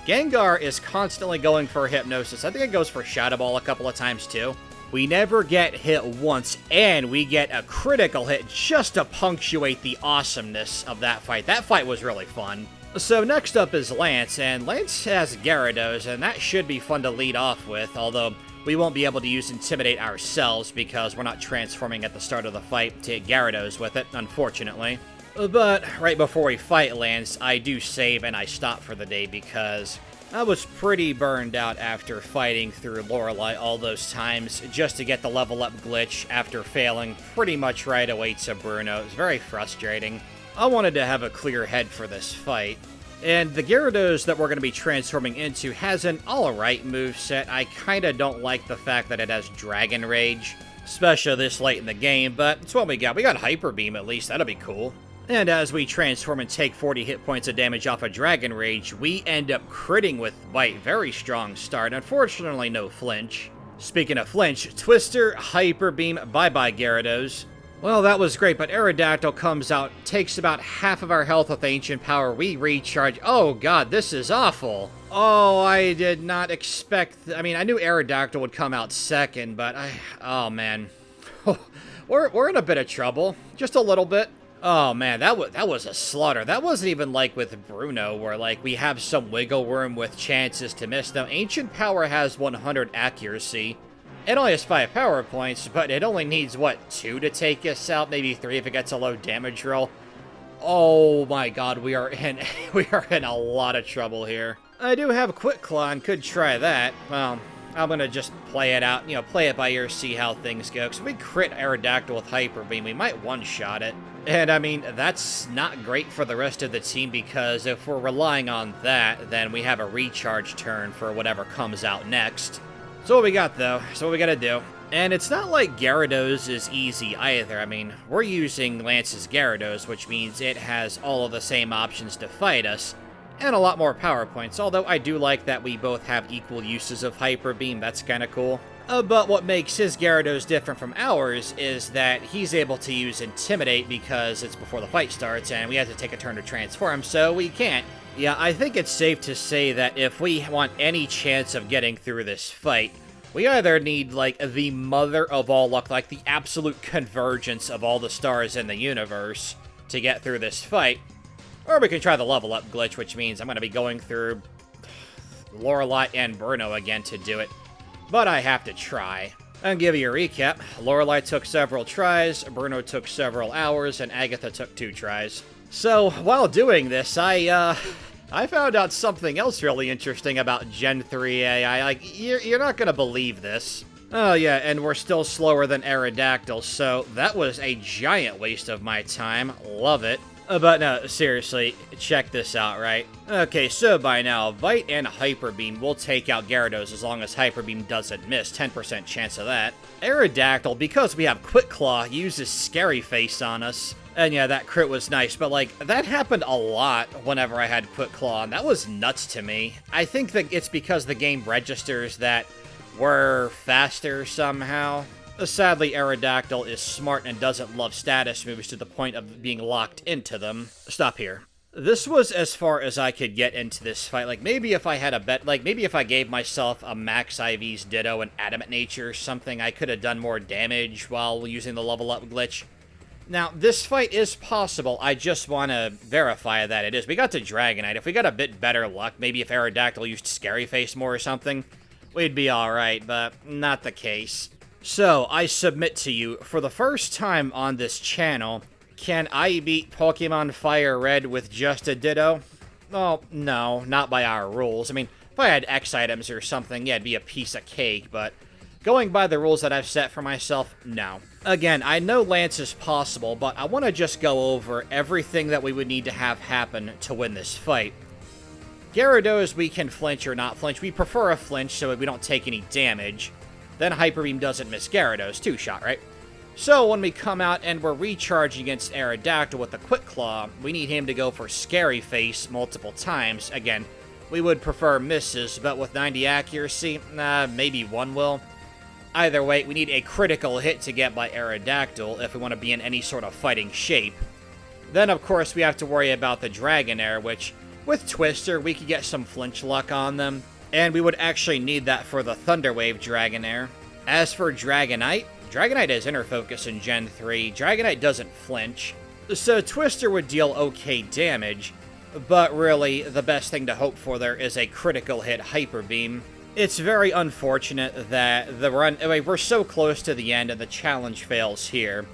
Gengar is constantly going for Hypnosis. I think it goes for Shadow Ball a couple of times too. We never get hit once, and we get a critical hit just to punctuate the awesomeness of that fight. That fight was really fun. So next up is Lance, and Lance has Gyarados, and that should be fun to lead off with, although we won't be able to use Intimidate ourselves because we're not transforming at the start of the fight to hit Gyarados with it, unfortunately. But right before we fight Lance, I do save and I stop for the day because I was pretty burned out after fighting through Lorelei all those times just to get the level up glitch after failing pretty much right away to Bruno. It was very frustrating. I wanted to have a clear head for this fight. And the Gyarados that we're going to be transforming into has an alright moveset. I kinda don't like the fact that it has Dragon Rage, especially this late in the game, but it's what we got. We got Hyper Beam at least, that'll be cool. And as we transform and take 40 hit points of damage off of Dragon Rage, we end up critting with Bite. Very strong start. Unfortunately, no flinch. Speaking of flinch, Twister, Hyper Beam, bye-bye Gyarados. Well, that was great, but Aerodactyl comes out, takes about half of our health with Ancient Power. We recharge. Oh god, this is awful. Oh, I did not expect... I mean, I knew Aerodactyl would come out second, but oh man. We're in a bit of trouble. Just a little bit. Oh man, that was a slaughter. That wasn't even like with Bruno, where like we have some wiggle room with chances to miss them. Ancient Power has 100 accuracy. It only has 5 power points, but it only needs, what, 2 to take us out? Maybe 3 if it gets a low damage roll. Oh my god, we are in a lot of trouble here. I do have Quick Claw and could try that. Well, I'm gonna just play it out, you know, play it by ear, see how things go. Because we crit Aerodactyl with Hyper Beam, we might one-shot it. And I mean, that's not great for the rest of the team because if we're relying on that, then we have a recharge turn for whatever comes out next. So what we got though, so what we gotta do. And it's not like Gyarados is easy either. I mean, we're using Lance's Gyarados, which means it has all of the same options to fight us, and a lot more power points, although I do like that we both have equal uses of Hyper Beam, that's kinda cool. But what makes his Gyarados different from ours is that he's able to use Intimidate because it's before the fight starts, and we have to take a turn to transform, so we can't. Yeah, I think it's safe to say that if we want any chance of getting through this fight, we either need, like, the mother of all luck, like the absolute convergence of all the stars in the universe to get through this fight, or we can try the level up glitch, which means I'm going to be going through Lorelei and Bruno again to do it. But I have to try. I'll give you a recap. Lorelei took several tries, Bruno took several hours, and Agatha took 2 tries. So, while doing this, I found out something else really interesting about Gen 3 AI. Like, you're not gonna believe this. Oh yeah, and we're still slower than Aerodactyl, so that was a giant waste of my time. Love it. But no, seriously, check this out, right? Okay, so by now, Bite and Hyper Beam will take out Gyarados as long as Hyper Beam doesn't miss. 10% chance of that. Aerodactyl, because we have Quick Claw, uses Scary Face on us. And yeah, that crit was nice, but like, that happened a lot whenever I had Quick Claw, and that was nuts to me. I think that it's because the game registers that we're faster somehow. Sadly, Aerodactyl is smart and doesn't love status moves to the point of being locked into them. Stop here. This was as far as I could get into this fight. Like, maybe if I had a bet, like, maybe if I gave myself a Max IV's Ditto and Adamant Nature or something, I could have done more damage while using the level up glitch. Now, this fight is possible. I just want to verify that it is. We got to Dragonite. If we got a bit better luck, maybe if Aerodactyl used Scary Face more or something, we'd be alright, but not the case. So, I submit to you, for the first time on this channel, can I beat Pokemon Fire Red with just a Ditto? Well, no, not by our rules. I mean, if I had X items or something, yeah, it'd be a piece of cake, but going by the rules that I've set for myself, no. Again, I know Lance is possible, but I want to just go over everything that we would need to have happen to win this fight. Gyarados, we can flinch or not flinch. We prefer a flinch so we don't take any damage. Then Hyper Beam doesn't miss Gyarados, 2-shot, right? So when we come out and we're recharging against Aerodactyl with the Quick Claw, we need him to go for Scary Face multiple times. Again, we would prefer misses, but with 90 accuracy, maybe 1 will. Either way, we need a critical hit to get by Aerodactyl if we want to be in any sort of fighting shape. Then, of course, we have to worry about the Dragonair, which, with Twister, we could get some flinch luck on them. And we would actually need that for the Thunder Wave Dragonair. As for Dragonite, Dragonite has Inner Focus in Gen 3. Dragonite doesn't flinch. So Twister would deal okay damage, but really, the best thing to hope for there is a critical hit Hyper Beam. It's very unfortunate that we're so close to the end and the challenge fails here.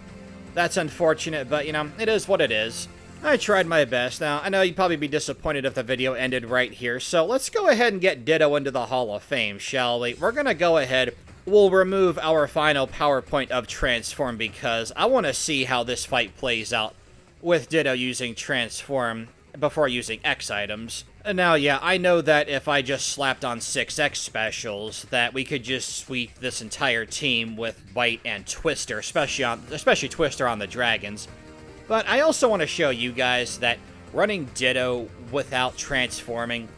That's unfortunate, but you know, it is what it is. I tried my best. Now, I know you'd probably be disappointed if the video ended right here, so let's go ahead and get Ditto into the Hall of Fame, shall we? We're gonna go ahead, we'll remove our final PowerPoint of Transform because I want to see how this fight plays out with Ditto using Transform before using X items. Now, yeah, I know that if I just slapped on 6 X specials, that we could just sweep this entire team with Bite and Twister, especially Twister on the Dragons. But I also want to show you guys that running Ditto without transforming,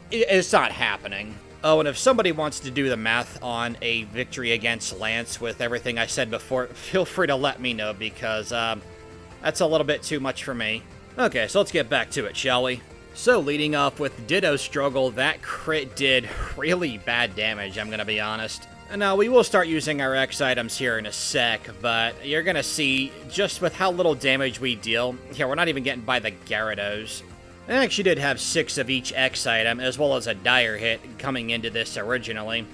it's not happening. Oh, and if somebody wants to do the math on a victory against Lance with everything I said before, feel free to let me know because that's a little bit too much for me. Okay, so let's get back to it, shall we? So, leading off with Ditto Struggle, that crit did really bad damage, I'm gonna be honest. Now, we will start using our X items here in a sec, but you're gonna see just with how little damage we deal. Yeah, we're not even getting by the Gyarados. I actually did have 6 of each X item, as well as a dire hit coming into this originally.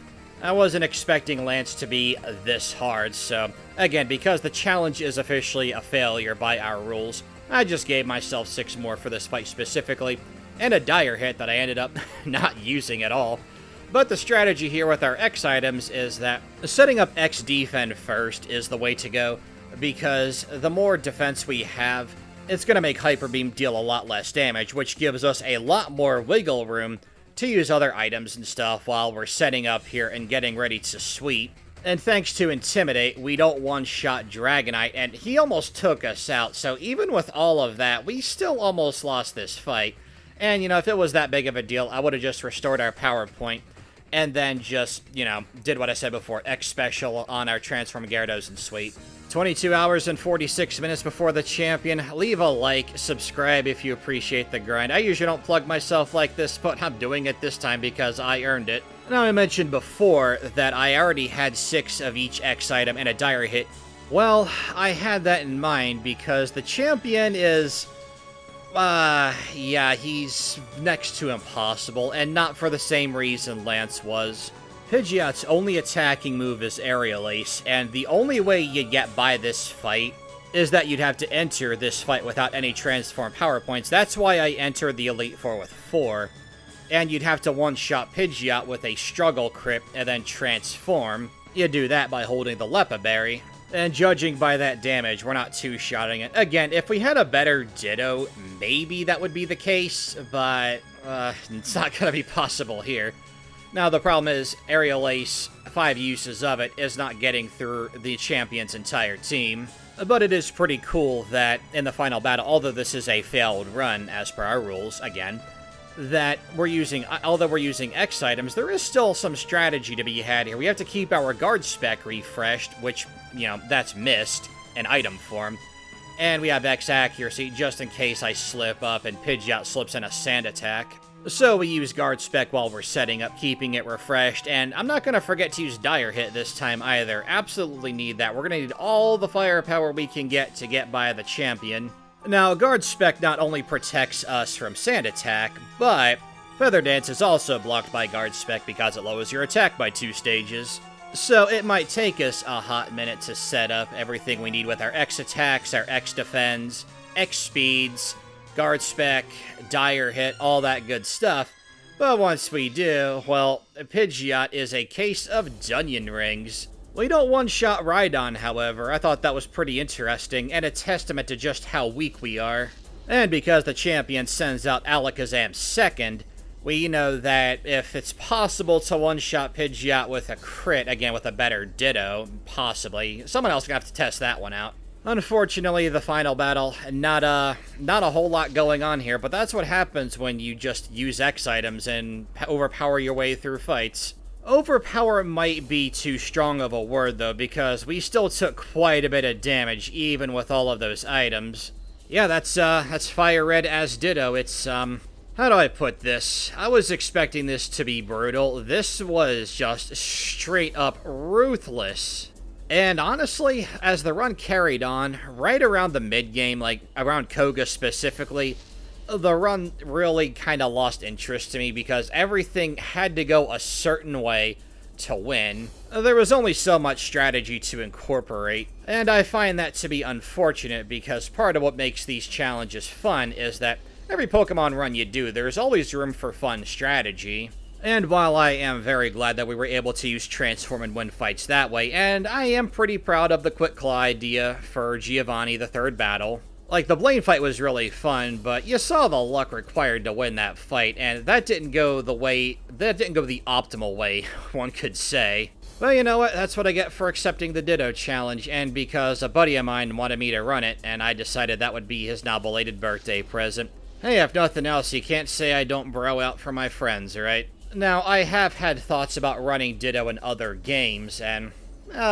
I wasn't expecting Lance to be this hard, so again, because the challenge is officially a failure by our rules, I just gave myself 6 more for this fight specifically, and a dire hit that I ended up not using at all. But the strategy here with our X items is that setting up X defend first is the way to go, because the more defense we have, it's going to make Hyper Beam deal a lot less damage, which gives us a lot more wiggle room to use other items and stuff while we're setting up here and getting ready to sweep. And thanks to Intimidate, we don't one-shot Dragonite, and he almost took us out, so even with all of that, we still almost lost this fight. And, you know, if it was that big of a deal, I would have just restored our PowerPoint, and then just, you know, did what I said before, X special on our Transform Gyarados and sweep. 22 hours and 46 minutes before the champion. Leave a like, subscribe if you appreciate the grind. I usually don't plug myself like this, but I'm doing it this time because I earned it. Now, I mentioned before that I already had 6 of each X item and a dire hit. Well, I had that in mind because the champion is... yeah, he's next to impossible, and not for the same reason Lance was. Pidgeot's only attacking move is Aerial Ace, and the only way you get by this fight is that you'd have to enter this fight without any transform power points. That's why I entered the Elite Four with 4. And you'd have to one-shot Pidgeot with a Struggle Crit and then transform. You do that by holding the Lepa Berry. And judging by that damage, we're not two-shotting it. Again, if we had a better Ditto, maybe that would be the case, but it's not going to be possible here. Now, the problem is, Aerial Ace, 5 uses of it, is not getting through the champion's entire team. But it is pretty cool that in the final battle, although this is a failed run as per our rules, again, that although we're using X items, there is still some strategy to be had here. We have to keep our guard spec refreshed, which, that's missed in item form. And we have X accuracy just in case I slip up and Pidgeot slips in a sand attack. So we use guard spec while we're setting up, keeping it refreshed, and I'm not going to forget to use dire hit this time either. Absolutely need that. We're going to need all the firepower we can get to get by the champion. Now, guard spec not only protects us from sand attack, but Feather Dance is also blocked by guard spec because it lowers your attack by 2 stages. So it might take us a hot minute to set up everything we need with our X attacks, our X defends, X speeds, guard spec, dire hit, all that good stuff. But once we do, well, Pidgeot is a case of Dunyan Rings. We don't one-shot Rhydon, however. I thought that was pretty interesting, and a testament to just how weak we are. And because the champion sends out Alakazam second, we know that if it's possible to one-shot Pidgeot with a crit, again with a better Ditto, possibly, someone else is going to have to test that one out. Unfortunately, the final battle, not a whole lot going on here, but that's what happens when you just use X items and overpower your way through fights. Overpower might be too strong of a word, though, because we still took quite a bit of damage, even with all of those items. Yeah, that's Fire Red as Ditto. It's, how do I put this? I was expecting this to be brutal. This was just straight up ruthless. And honestly, as the run carried on, right around the mid-game, like around Koga specifically, the run really kind of lost interest to me because everything had to go a certain way to win. There was only so much strategy to incorporate, and I find that to be unfortunate because part of what makes these challenges fun is that every Pokemon run you do, there's always room for fun strategy. And while I am very glad that we were able to use Transform and win fights that way, and I am pretty proud of the Quick Claw idea for Giovanni, the third battle. Like, the Blaine fight was really fun, but you saw the luck required to win that fight, and that didn't go the optimal way, one could say. Well, you know what, that's what I get for accepting the Ditto challenge, and because a buddy of mine wanted me to run it, and I decided that would be his now belated birthday present. Hey, if nothing else, you can't say I don't bro out for my friends, right? Now, I have had thoughts about running Ditto in other games, and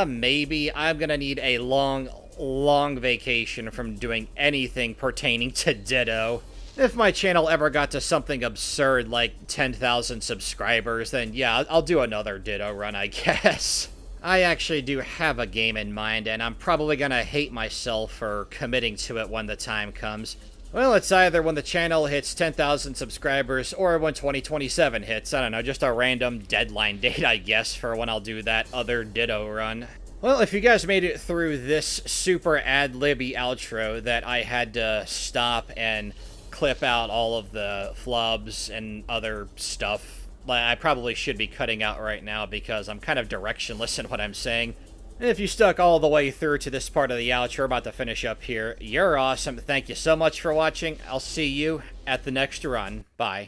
maybe I'm gonna need a long vacation from doing anything pertaining to Ditto. If my channel ever got to something absurd like 10,000 subscribers, then yeah, I'll do another Ditto run, I guess. I actually do have a game in mind, and I'm probably gonna hate myself for committing to it when the time comes. Well, it's either when the channel hits 10,000 subscribers or when 2027 hits. I don't know, just a random deadline date, I guess, for when I'll do that other Ditto run. Well, if you guys made it through this super ad-libby outro that I had to stop and clip out all of the flubs and other stuff, I probably should be cutting out right now because I'm kind of directionless in what I'm saying. And if you stuck all the way through to this part of the outro, about to finish up here, you're awesome. Thank you so much for watching. I'll see you at the next run. Bye.